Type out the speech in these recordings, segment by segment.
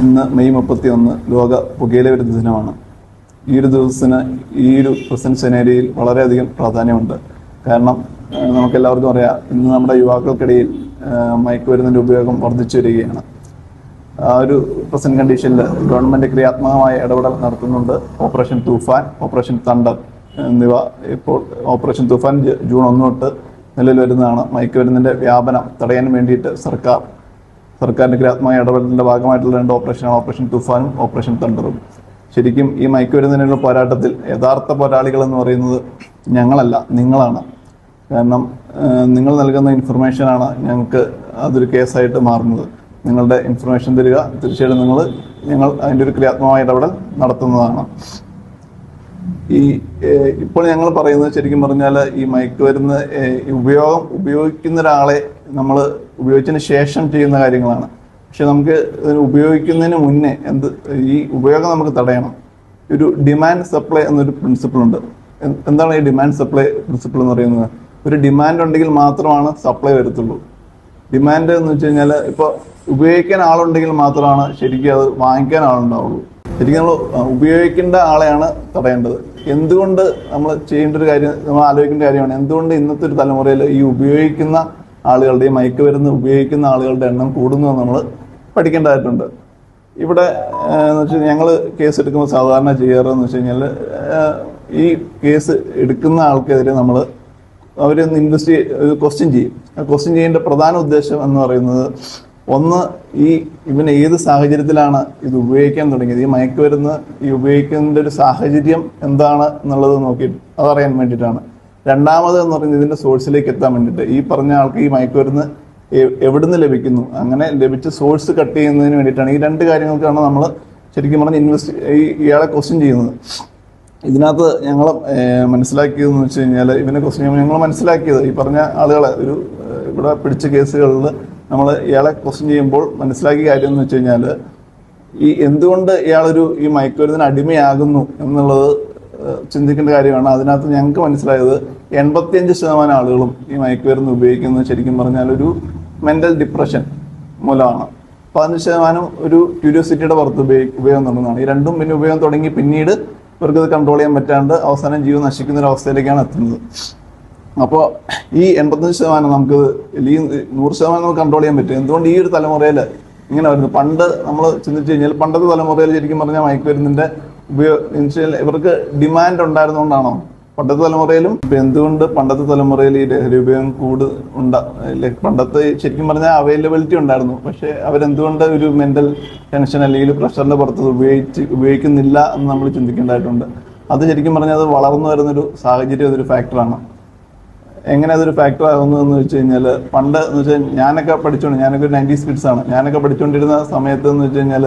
ഇന്ന് മെയ് 31 ലോക പുകയില വിരുദ്ധ ദിനമാണ്. ഈ ഒരു ദിവസത്തിന് ഈ ഒരു പ്രസന്റ് സെനേരിയയിൽ വളരെയധികം പ്രാധാന്യമുണ്ട്. കാരണം നമുക്കെല്ലാവർക്കും അറിയാം, ഇന്ന് നമ്മുടെ യുവാക്കൾക്കിടയിൽ മയക്കുമരുന്നിൻ്റെ ഉപയോഗം വർദ്ധിച്ചു വരികയാണ്. ആ ഒരു പ്രസന്റ് കണ്ടീഷനിൽ ഗവൺമെൻറ് ക്രിയാത്മകമായ ഇടപെടൽ നടത്തുന്നുണ്ട്. ഓപ്പറേഷൻ തൂഫാൻ, ഓപ്പറേഷൻ തണ്ടർ എന്നിവ. ഇപ്പോൾ ഓപ്പറേഷൻ തൂഫാൻ ജൂൺ 1 തൊട്ട് നിലവിൽ വരുന്നതാണ്. മയക്കുമരുന്നിൻ്റെ വ്യാപനം തടയാൻ വേണ്ടിയിട്ട് സർക്കാരിൻ്റെ ക്രിയാത്മക ഇടപെടലിൻ്റെ ഭാഗമായിട്ടുള്ള 2 ഓപ്പറേഷനാണ് ഓപ്പറേഷൻ തൂഫാനും ഓപ്പറേഷൻ തണ്ടറും. ശരിക്കും ഈ മയക്കുമരുന്നിനുള്ള പോരാട്ടത്തിൽ യഥാർത്ഥ പോരാളികൾ എന്ന് പറയുന്നത് ഞങ്ങളല്ല, നിങ്ങളാണ്. കാരണം നിങ്ങൾ നൽകുന്ന ഇൻഫർമേഷനാണ് ഞങ്ങൾക്ക് അതൊരു കേസായിട്ട് മാറുന്നത്. നിങ്ങളുടെ ഇൻഫർമേഷൻ തരിക, തീർച്ചയായിട്ടും ഞങ്ങൾ അതിൻ്റെ ഒരു ക്രിയാത്മകമായ ഇടപെടൽ നടത്തുന്നതാണ്. ഇപ്പോൾ ഞങ്ങൾ പറയുന്നത് ശരിക്കും പറഞ്ഞാൽ ഈ മയക്കുമരുന്ന് ഉപയോഗിക്കുന്ന ഒരാളെ നമ്മൾ ഉപയോഗിച്ചതിന് ശേഷം ചെയ്യുന്ന കാര്യങ്ങളാണ്. പക്ഷെ നമുക്ക് ഉപയോഗിക്കുന്നതിന് മുന്നേ ഈ ഉപയോഗം നമുക്ക് തടയണം. ഒരു ഡിമാൻഡ് സപ്ലൈ എന്നൊരു പ്രിൻസിപ്പിൾ ഉണ്ട്. എന്താണ് ഈ ഡിമാൻഡ് സപ്ലൈ പ്രിൻസിപ്പിൾ എന്ന് പറയുന്നത്? ഒരു ഡിമാൻഡ് ഉണ്ടെങ്കിൽ മാത്രമാണ് സപ്ലൈ വരത്തുള്ളൂ. ഡിമാൻഡ് എന്ന് വെച്ച് കഴിഞ്ഞാൽ ഇപ്പോൾ ഉപയോഗിക്കാൻ ആളുണ്ടെങ്കിൽ മാത്രമാണ് ശരിക്കും അത് വാങ്ങിക്കാൻ ആളുണ്ടാവുള്ളൂ. ശരിക്കും നമ്മൾ ഉപയോഗിക്കേണ്ട ആളെയാണ് തടയേണ്ടത്. എന്തുകൊണ്ട് നമ്മൾ ചെയ്യേണ്ട ഒരു കാര്യം, നമ്മൾ ആലോചിക്കേണ്ട കാര്യമാണ്, എന്തുകൊണ്ട് ഇന്നത്തെ ഒരു തലമുറയിൽ ഈ ഉപയോഗിക്കുന്ന ആളുകളുടെ, ഈ മയക്കുമരുന്ന് ഉപയോഗിക്കുന്ന ആളുകളുടെ എണ്ണം കൂടുന്നത് നമ്മൾ പഠിക്കേണ്ടതായിട്ടുണ്ട്. ഇവിടെ എന്ന് വെച്ചാൽ ഞങ്ങൾ കേസ് എടുക്കുമ്പോൾ സാധാരണ ചെയ്യാറെന്ന് വെച്ച് കഴിഞ്ഞാൽ, ഈ കേസ് എടുക്കുന്ന ആൾക്കെതിരെ അവരൊന്ന് ക്വസ്റ്റ്യൻ ചെയ്യും. ആ ക്വസ്റ്റ്യൻ ചെയ്യേണ്ട പ്രധാന ഉദ്ദേശം എന്ന് പറയുന്നത്, ഒന്ന്, ഇവന് ഏത് സാഹചര്യത്തിലാണ് ഇത് ഉപയോഗിക്കാൻ തുടങ്ങിയത്, ഈ മയക്കുമരുന്ന് ഉപയോഗിക്കുന്നതിൻ്റെ ഒരു സാഹചര്യം എന്താണ് എന്നുള്ളത് നോക്കിയിട്ട് അതറിയാൻ വേണ്ടിയിട്ടാണ്. രണ്ടാമത് എന്ന് പറയുന്നത് ഇതിൻ്റെ സോഴ്സിലേക്ക് എത്താൻ വേണ്ടിയിട്ട്, ഈ പറഞ്ഞ ആൾക്ക് ഈ മയക്കുമരുന്ന് എവിടുന്ന് ലഭിക്കുന്നു, അങ്ങനെ ലഭിച്ച സോഴ്സ് കട്ട് ചെയ്യുന്നതിന് വേണ്ടിയിട്ടാണ്. ഈ 2 കാര്യങ്ങൾക്കാണ് നമ്മൾ ശരിക്കും പറഞ്ഞ് ഇയാളെ ക്വസ്റ്റ്യൻ ചെയ്യുന്നത്. ഇതിനകത്ത് ഞങ്ങൾ മനസ്സിലാക്കിയതെന്ന് വെച്ച് കഴിഞ്ഞാൽ, ഇവനെ ക്വസ്റ്റ്യൻ ചെയ്യുമ്പോൾ ഞങ്ങൾ മനസ്സിലാക്കിയത്, ഈ പറഞ്ഞ ആളുകളെ ഇവിടെ പിടിച്ച കേസുകളിൽ നമ്മൾ ഇയാളെ ക്വസ്റ്റ്യൻ ചെയ്യുമ്പോൾ മനസ്സിലാക്കിയ കാര്യം എന്ന് വെച്ച് കഴിഞ്ഞാൽ, എന്തുകൊണ്ട് ഈ മയക്കുമരുന്നിന് അടിമയാകുന്നു എന്നുള്ളത് ചിന്തിക്കേണ്ട കാര്യമാണ്. അതിനകത്ത് ഞങ്ങൾക്ക് മനസ്സിലായത് 85% ആളുകളും ഈ മയക്കുമരുന്ന് ഉപയോഗിക്കുന്നത് ശരിക്കും പറഞ്ഞാൽ ഒരു മെന്റൽ ഡിപ്രഷൻ മൂലമാണ്. 15% ഒരു ക്യൂരിയോസിറ്റിയുടെ പുറത്ത് ഉപയോഗം തുടങ്ങുന്നതാണ്. ഈ രണ്ടും പിന്നെ ഉപയോഗം തുടങ്ങി പിന്നീട് ഇവർക്കത് കൺട്രോൾ ചെയ്യാൻ പറ്റാണ്ട് അവസാനം ജീവൻ നശിക്കുന്ന ഒരു അവസ്ഥയിലേക്കാണ് എത്തുന്നത്. അപ്പോൾ ഈ 85% നമുക്ക്, ഈ 100% നമുക്ക് കൺട്രോൾ ചെയ്യാൻ പറ്റും. എന്തുകൊണ്ട് ഈ ഒരു തലമുറയിൽ ഇങ്ങനെ വരുന്നത്? പണ്ട് നമ്മൾ ചിന്തിച്ചു കഴിഞ്ഞാൽ, പണ്ടത്തെ തലമുറയിൽ ശരിക്കും പറഞ്ഞാൽ മയക്കുമരുന്നിന്റെ ഇവർക്ക് ഡിമാൻഡ് ഉണ്ടായിരുന്നുകൊണ്ടാണോ പണ്ടത്തെ തലമുറയിലും? എന്തുകൊണ്ട് പണ്ടത്തെ തലമുറയിൽ ഈ ലഹരി ഉപയോഗം പണ്ടത്തെ ശരിക്കും പറഞ്ഞാൽ അവൈലബിലിറ്റി ഉണ്ടായിരുന്നു, പക്ഷെ അവരെന്തുകൊണ്ട് ഒരു മെന്റൽ ടെൻഷൻ അല്ലെങ്കിൽ പ്രഷറിന്റെ പുറത്ത് ഉപയോഗിക്കുന്നില്ല എന്ന് നമ്മൾ ചിന്തിക്കേണ്ടതായിട്ടുണ്ട്. അത് ശരിക്കും പറഞ്ഞാൽ അത് വളർന്നു വരുന്നൊരു സാഹചര്യം, അതൊരു ഫാക്ടറാണ്. എങ്ങനെ അതൊരു ഫാക്ടർ ആകുന്നതെന്ന് വെച്ച് കഴിഞ്ഞാൽ, പണ്ട് എന്ന് വെച്ചാൽ ഞാനൊക്കെ ഒരു 90s കിഡ്സ് ആണ്. ഞാനൊക്കെ പഠിച്ചുകൊണ്ടിരുന്ന സമയത്ത് എന്ന് വെച്ച് കഴിഞ്ഞാൽ,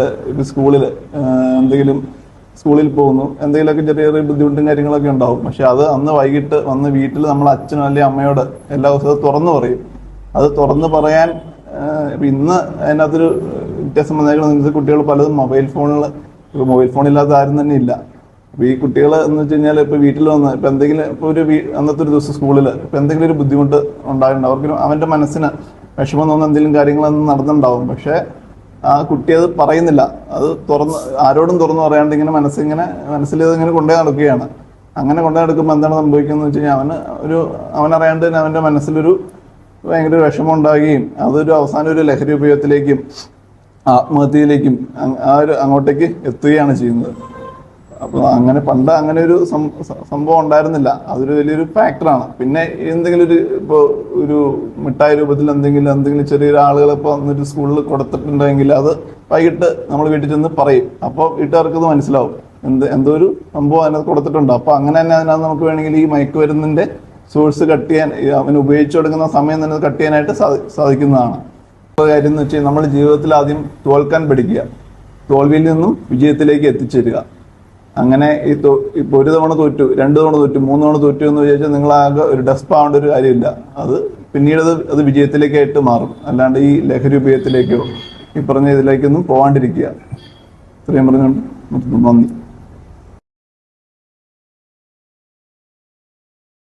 സ്കൂളിൽ പോകുന്നു, എന്തെങ്കിലുമൊക്കെ ചെറിയ ചെറിയ ബുദ്ധിമുട്ടും കാര്യങ്ങളൊക്കെ ഉണ്ടാവും. പക്ഷെ അത് അന്ന് വൈകിട്ട് വന്ന് വീട്ടിൽ നമ്മൾ അച്ഛനോ അല്ലെങ്കിൽ അമ്മയോട് എല്ലാ ദിവസവും തുറന്നു പറയും. അത് തുറന്ന് പറയാൻ ഇന്ന് അതിനകത്തൊരു വ്യത്യാസം വന്നേക്കണം. ഇന്നത്തെ കുട്ടികൾ പലതും മൊബൈൽ ഫോണില്ലാത്ത ആരും തന്നെ ഇല്ല. അപ്പോൾ ഈ കുട്ടികൾ എന്ന് വെച്ച് കഴിഞ്ഞാൽ ഇപ്പോൾ വീട്ടിൽ വന്ന് ഇപ്പോൾ എന്തെങ്കിലും അന്നത്തെ ഒരു ദിവസം സ്കൂളിൽ ഇപ്പോൾ എന്തെങ്കിലും ഒരു ബുദ്ധിമുട്ട് ഉണ്ടായിട്ടുണ്ട്, അവർക്ക് അവൻ്റെ മനസ്സിന് വിഷമം തോന്നുന്ന എന്തെങ്കിലും കാര്യങ്ങളൊന്നും നടന്നുണ്ടാവും. പക്ഷേ ആ കുട്ടി അത് പറയുന്നില്ല. അത് ആരോടും തുറന്ന് പറയാണ്ട് ഇങ്ങനെ മനസ്സിൽ ഇങ്ങനെ കൊണ്ടേ നടക്കുകയാണ്. അങ്ങനെ കൊണ്ടേ നടക്കുമ്പോൾ എന്താണ് സംഭവിക്കുന്നത് വെച്ച് കഴിഞ്ഞാൽ, അവനറിയാണ്ട് തന്നെ അവൻ്റെ മനസ്സിലൊരു ഭയങ്കര വിഷമം ഉണ്ടാകുകയും അതൊരു അവസാനം ഒരു ലഹരി ഉപയോഗത്തിലേക്കും ആത്മഹത്യയിലേക്കും അങ്ങോട്ടേക്ക് എത്തുകയാണ് ചെയ്യുന്നത്. അപ്പോൾ പണ്ട് അങ്ങനെ ഒരു സംഭവം ഉണ്ടായിരുന്നില്ല. അതൊരു വലിയൊരു ഫാക്ടറാണ്. പിന്നെ എന്തെങ്കിലും ഒരു മിഠായി രൂപത്തിൽ എന്തെങ്കിലും ചെറിയൊരു ആളുകൾ ഇപ്പോൾ വന്നിട്ട് സ്കൂളിൽ കൊടുത്തിട്ടുണ്ടെങ്കിൽ അത് വൈകിട്ട് നമ്മൾ വീട്ടിൽ ചെന്ന് പറയും. അപ്പോൾ വീട്ടുകാർക്കത് മനസ്സിലാവും എന്തോ ഒരു സംഭവം അതിനകത്ത് കൊടുത്തിട്ടുണ്ട്. അപ്പോൾ അങ്ങനെ തന്നെ അതിനകത്ത് നമുക്ക് വേണമെങ്കിൽ ഈ മയക്കുമരുന്നിന്റെ സോഴ്സ് കട്ട് ചെയ്യാൻ, അവന് ഉപയോഗിച്ചു കൊടുക്കുന്ന സമയം തന്നെ കട്ട് ചെയ്യാനായിട്ട് സാധിക്കുന്നതാണ്. കാര്യം എന്ന് വെച്ചാൽ, നമ്മൾ ജീവിതത്തിൽ ആദ്യം തോൽക്കാൻ പഠിക്കുക, തോൽവിയിൽ നിന്നും വിജയത്തിലേക്ക് എത്തിച്ചേരുക. അങ്ങനെ ഇപ്പോൾ 1 തവണ തോറ്റു, 2 തവണ തോറ്റു, 3 തവണ തോറ്റു എന്ന് വിചാരിച്ചാൽ നിങ്ങളാകെ ഒരു ഡെസ്പ് ആവേണ്ട ഒരു കാര്യമില്ല. പിന്നീട് അത് വിജയത്തിലേക്കായിട്ട് മാറും. അല്ലാണ്ട് ഈ ലഹരി ഉപയോഗത്തിലേക്കോ ഈ പറഞ്ഞ ഇതിലേക്കൊന്നും പോകാണ്ടിരിക്കുക. ഇത്രയും പറഞ്ഞുകൊണ്ട് നന്ദി.